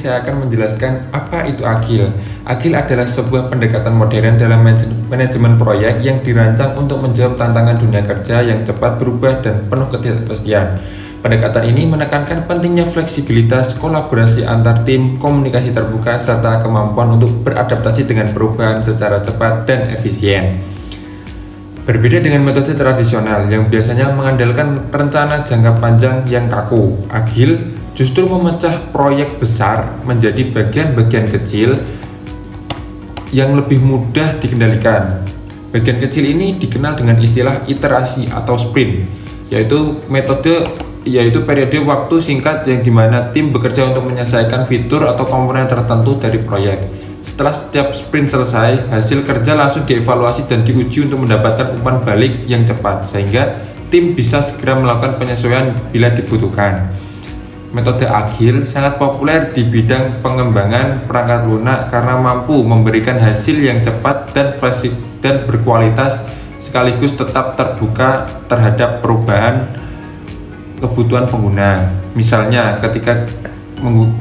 saya akan menjelaskan apa itu Agile. Agile adalah sebuah pendekatan modern dalam manajemen proyek yang dirancang untuk menjawab tantangan dunia kerja yang cepat berubah dan penuh ketidakpastian. Pendekatan ini menekankan pentingnya fleksibilitas, kolaborasi antar tim, komunikasi terbuka, serta kemampuan untuk beradaptasi dengan perubahan secara cepat dan efisien. Berbeda dengan metode tradisional yang biasanya mengandalkan rencana jangka panjang yang kaku, Agile justru memecah proyek besar menjadi bagian-bagian kecil yang lebih mudah dikendalikan. Bagian kecil ini dikenal dengan istilah iterasi atau sprint, yaitu periode waktu singkat yang dimana tim bekerja untuk menyelesaikan fitur atau komponen tertentu dari proyek. Setelah setiap sprint selesai, hasil kerja langsung dievaluasi dan diuji untuk mendapatkan umpan balik yang cepat, sehingga tim bisa segera melakukan penyesuaian bila dibutuhkan. Metode Agile sangat populer di bidang pengembangan perangkat lunak karena mampu memberikan hasil yang cepat dan fleksibel dan berkualitas, sekaligus tetap terbuka terhadap perubahan kebutuhan pengguna. Misalnya, ketika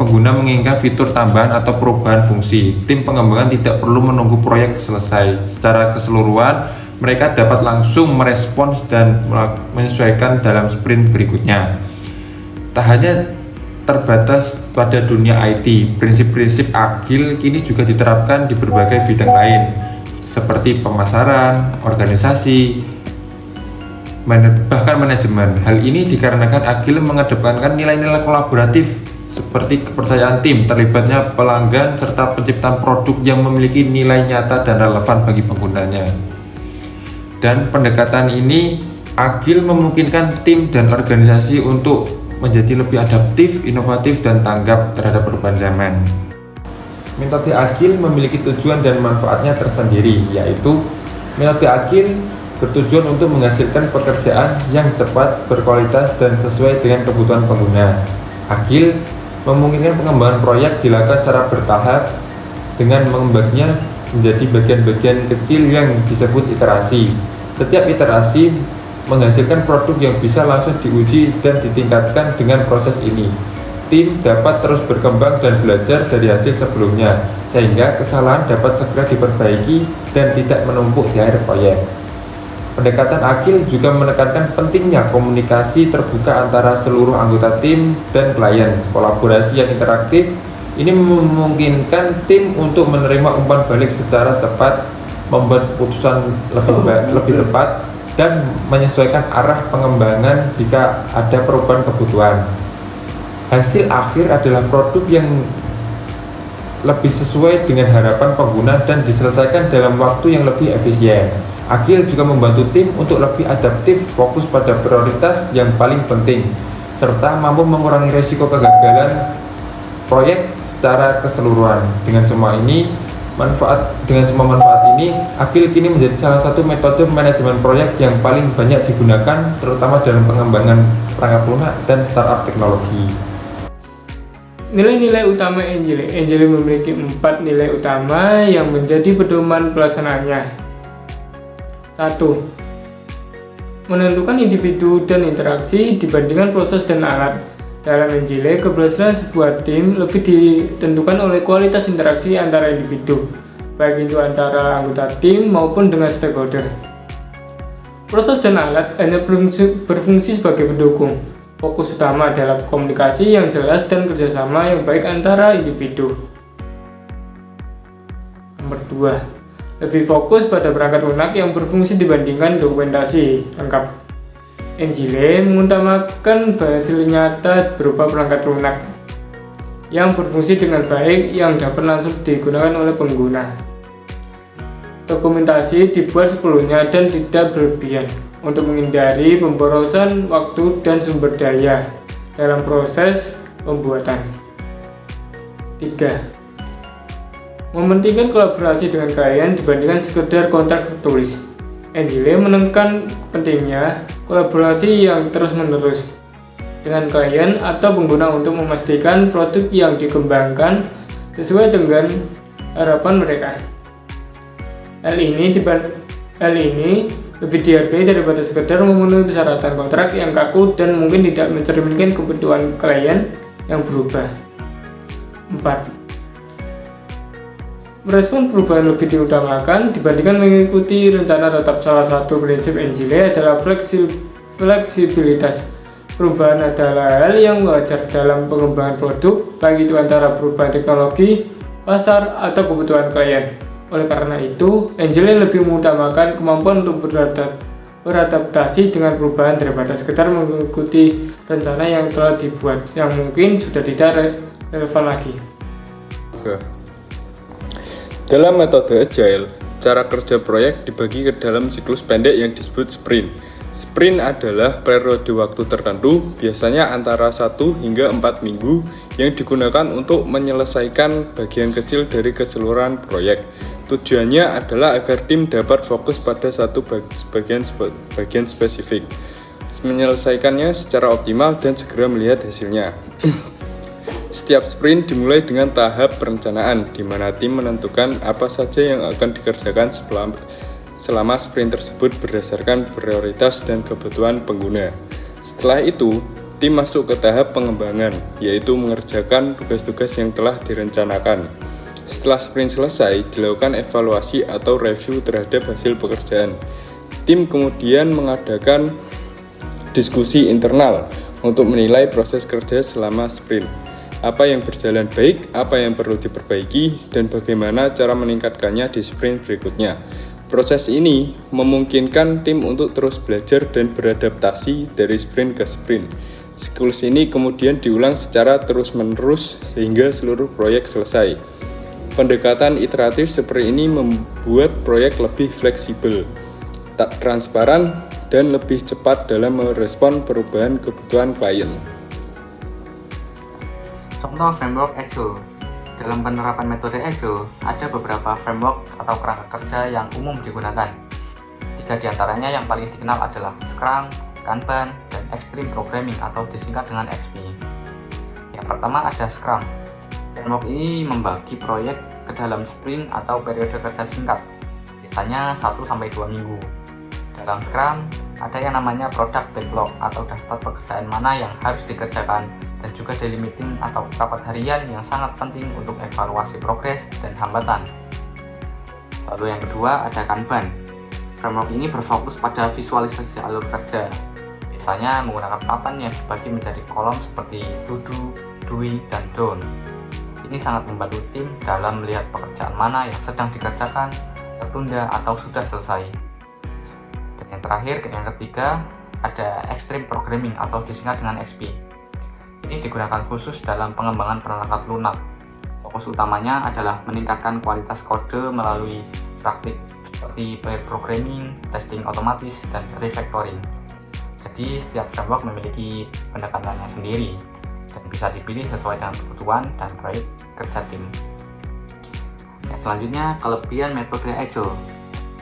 pengguna menginginkan fitur tambahan atau perubahan fungsi, tim pengembangan tidak perlu menunggu proyek selesai. Secara keseluruhan, mereka dapat langsung merespons dan menyesuaikan dalam sprint berikutnya. Tak hanya terbatas pada dunia IT, prinsip-prinsip Agile kini juga diterapkan di berbagai bidang lain, seperti pemasaran, organisasi, bahkan manajemen. Hal ini dikarenakan Agile mengedepankan nilai-nilai kolaboratif seperti kepercayaan tim, terlibatnya pelanggan, serta penciptaan produk yang memiliki nilai nyata dan relevan bagi penggunanya. Dan pendekatan ini, Agile memungkinkan tim dan organisasi untuk menjadi lebih adaptif, inovatif, dan tanggap terhadap perubahan zaman. Metode Agile memiliki tujuan dan manfaatnya tersendiri, yaitu metode Agile bertujuan untuk menghasilkan pekerjaan yang cepat, berkualitas, dan sesuai dengan kebutuhan pengguna. Agile memungkinkan pengembangan proyek dilakukan secara bertahap dengan membaginya menjadi bagian-bagian kecil yang disebut iterasi. Setiap iterasi menghasilkan produk yang bisa langsung diuji dan ditingkatkan. Dengan proses ini, tim dapat terus berkembang dan belajar dari hasil sebelumnya, sehingga kesalahan dapat segera diperbaiki dan tidak menumpuk di akhir proyek. Pendekatan Agile juga menekankan pentingnya komunikasi terbuka antara seluruh anggota tim dan klien. Kolaborasi yang interaktif ini memungkinkan tim untuk menerima umpan balik secara cepat, membuat keputusan lebih tepat, dan menyesuaikan arah pengembangan jika ada perubahan kebutuhan. Hasil akhir adalah produk yang lebih sesuai dengan harapan pengguna dan diselesaikan dalam waktu yang lebih efisien. Agile juga membantu tim untuk lebih adaptif, fokus pada prioritas yang paling penting, serta mampu mengurangi risiko kegagalan proyek secara keseluruhan. Dengan semua manfaat ini, Agile kini menjadi salah satu metode manajemen proyek yang paling banyak digunakan, terutama dalam pengembangan perangkat lunak dan startup teknologi. Nilai-nilai utama Agile. Agile memiliki 4 nilai utama yang menjadi pedoman pelaksanaannya. 1. Menentukan individu dan interaksi dibandingkan proses dan alat. Dalam Agile, keberhasilan sebuah tim lebih ditentukan oleh kualitas interaksi antara individu, baik itu antara anggota tim maupun dengan stakeholder. Proses dan alat hanya berfungsi sebagai pendukung. Fokus utama adalah komunikasi yang jelas dan kerjasama yang baik antara individu. Nomor 2. Lebih fokus pada perangkat lunak yang berfungsi dibandingkan dokumentasi lengkap. Agile mengutamakan hasil nyata berupa perangkat lunak yang berfungsi dengan baik yang dapat langsung digunakan oleh pengguna. Dokumentasi dibuat sepenuhnya dan tidak berlebihan untuk menghindari pemborosan waktu dan sumber daya dalam proses pembuatan. 3. Mementingkan kolaborasi dengan klien dibandingkan sekedar kontrak tertulis. Agile menekankan pentingnya kolaborasi yang terus-menerus dengan klien atau pengguna untuk memastikan produk yang dikembangkan sesuai dengan harapan mereka. Hal ini lebih dihargai daripada sekedar memenuhi persyaratan kontrak yang kaku dan mungkin tidak mencerminkan kebutuhan klien yang berubah. 4. Merespon perubahan lebih diutamakan dibandingkan mengikuti rencana. Tetap salah satu prinsip Agile adalah fleksibilitas. Perubahan adalah hal yang wajar dalam pengembangan produk, baik itu antara perubahan teknologi, pasar, atau kebutuhan klien. Oleh karena itu, Agile lebih mengutamakan kemampuan untuk beradaptasi dengan perubahan daripada sekedar mengikuti rencana yang telah dibuat, yang mungkin sudah tidak relevan lagi. Dalam metode Agile, cara kerja proyek dibagi ke dalam siklus pendek yang disebut sprint. Sprint adalah periode waktu tertentu, biasanya antara 1 hingga 4 minggu, yang digunakan untuk menyelesaikan bagian kecil dari keseluruhan proyek. Tujuannya adalah agar tim dapat fokus pada satu bagian spesifik, menyelesaikannya secara optimal dan segera melihat hasilnya. Setiap sprint dimulai dengan tahap perencanaan, di mana tim menentukan apa saja yang akan dikerjakan selama sprint tersebut berdasarkan prioritas dan kebutuhan pengguna. Setelah itu, tim masuk ke tahap pengembangan, yaitu mengerjakan tugas-tugas yang telah direncanakan. Setelah sprint selesai, dilakukan evaluasi atau review terhadap hasil pekerjaan. Tim kemudian mengadakan diskusi internal untuk menilai proses kerja selama sprint. Apa yang berjalan baik, apa yang perlu diperbaiki, dan bagaimana cara meningkatkannya di sprint berikutnya. Proses ini memungkinkan tim untuk terus belajar dan beradaptasi dari sprint ke sprint. Siklus ini kemudian diulang secara terus-menerus sehingga seluruh proyek selesai. Pendekatan iteratif seperti ini membuat proyek lebih fleksibel, transparan, dan lebih cepat dalam merespon perubahan kebutuhan klien. Contoh framework Agile. Dalam penerapan metode Agile, ada beberapa framework atau kerangka kerja yang umum digunakan. 3 diantaranya yang paling dikenal adalah Scrum, Kanban, dan Extreme Programming atau disingkat dengan XP. Yang pertama ada Scrum. Framework ini membagi proyek ke dalam sprint atau periode kerja singkat, biasanya 1-2 minggu. Dalam Scrum, ada yang namanya product backlog atau daftar pekerjaan mana yang harus dikerjakan, dan juga daily meeting atau rapat harian yang sangat penting untuk evaluasi progres dan hambatan. Lalu yang kedua ada Kanban. Framework ini berfokus pada visualisasi alur kerja, biasanya menggunakan papan yang dibagi menjadi kolom seperti to do, doing, dan done. Ini sangat membantu tim dalam melihat pekerjaan mana yang sedang dikerjakan, tertunda, atau sudah selesai. Dan yang terakhir, yang ketiga, ada Extreme Programming atau disingkat dengan XP. Ini digunakan khusus dalam pengembangan perangkat lunak. Fokus utamanya adalah meningkatkan kualitas kode melalui praktik seperti pair programming, testing otomatis, dan refactoring. Jadi setiap framework memiliki pendekatannya sendiri dan bisa dipilih sesuai dengan kebutuhan dan proyek kerja tim. Selanjutnya, kelebihan metode Agile.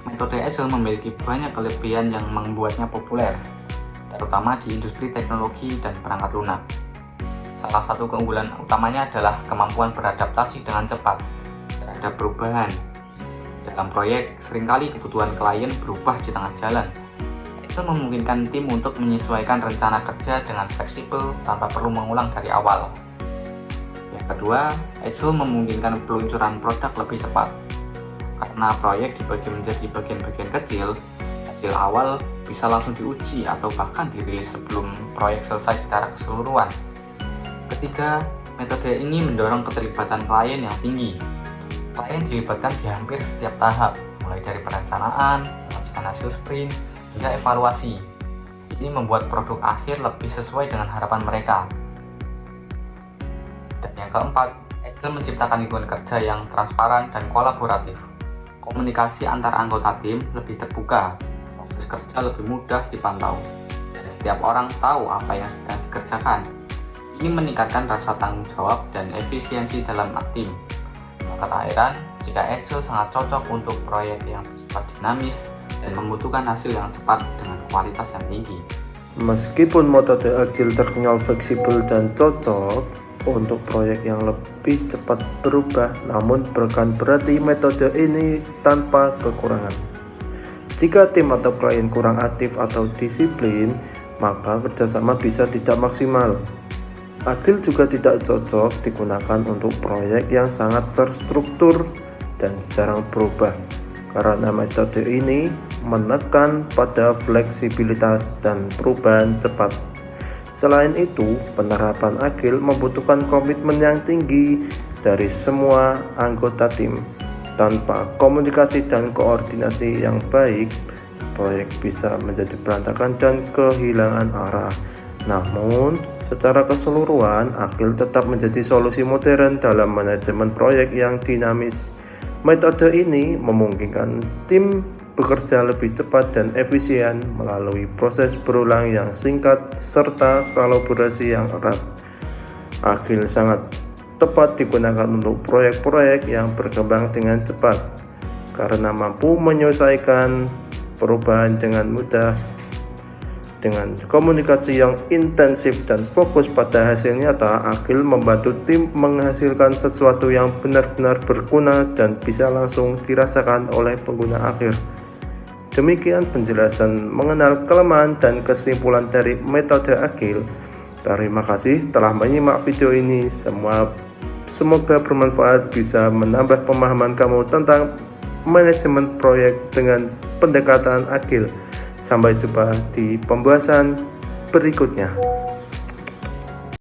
Metode Agile memiliki banyak kelebihan yang membuatnya populer, terutama di industri teknologi dan perangkat lunak. Salah satu keunggulan utamanya adalah kemampuan beradaptasi dengan cepat terhadap perubahan. Dalam proyek, seringkali kebutuhan klien berubah di tengah jalan. Itu memungkinkan tim untuk menyesuaikan rencana kerja dengan fleksibel tanpa perlu mengulang dari awal. Yang kedua, Agile memungkinkan peluncuran produk lebih cepat. Karena proyek dibagi menjadi bagian-bagian kecil, hasil awal bisa langsung diuji atau bahkan dirilis sebelum proyek selesai secara keseluruhan. Ketiga, metode ini mendorong keterlibatan klien yang tinggi. Klien dilibatkan di hampir setiap tahap, mulai dari perencanaan, pengecekan hasil sprint, hingga evaluasi. Ini membuat produk akhir lebih sesuai dengan harapan mereka. Dan yang keempat, Agile menciptakan lingkungan kerja yang transparan dan kolaboratif. Komunikasi antar anggota tim lebih terbuka, proses kerja lebih mudah dipantau, dan setiap orang tahu apa yang sedang dikerjakan. Ini meningkatkan rasa tanggung jawab dan efisiensi dalam tim. Maka tak heran jika Agile sangat cocok untuk proyek yang bersifat dinamis dan membutuhkan hasil yang cepat dengan kualitas yang tinggi. Meskipun metode Agile terkenal fleksibel dan cocok untuk proyek yang lebih cepat berubah, namun bukan berarti metode ini tanpa kekurangan. Jika tim atau klien kurang aktif atau disiplin, maka kerjasama bisa tidak maksimal. Agile juga tidak cocok digunakan untuk proyek yang sangat terstruktur dan jarang berubah, karena metode ini menekan pada fleksibilitas dan perubahan cepat. Selain itu, penerapan Agile membutuhkan komitmen yang tinggi dari semua anggota tim. Tanpa komunikasi dan koordinasi yang baik, proyek bisa menjadi berantakan dan kehilangan arah. Namun, secara keseluruhan, Agile tetap menjadi solusi modern dalam manajemen proyek yang dinamis. Metode ini memungkinkan tim bekerja lebih cepat dan efisien melalui proses berulang yang singkat serta kolaborasi yang erat. Agile sangat tepat digunakan untuk proyek-proyek yang berkembang dengan cepat karena mampu menyesuaikan perubahan dengan mudah. Dengan komunikasi yang intensif dan fokus pada hasil nyata, Agile membantu tim menghasilkan sesuatu yang benar-benar berguna dan bisa langsung dirasakan oleh pengguna akhir. Demikian penjelasan mengenal kelemahan dan kesimpulan dari metode Agile. Terima kasih telah menyimak video ini. Semoga bermanfaat, bisa menambah pemahaman kamu tentang manajemen proyek dengan pendekatan Agile. Sampai jumpa di pembahasan berikutnya.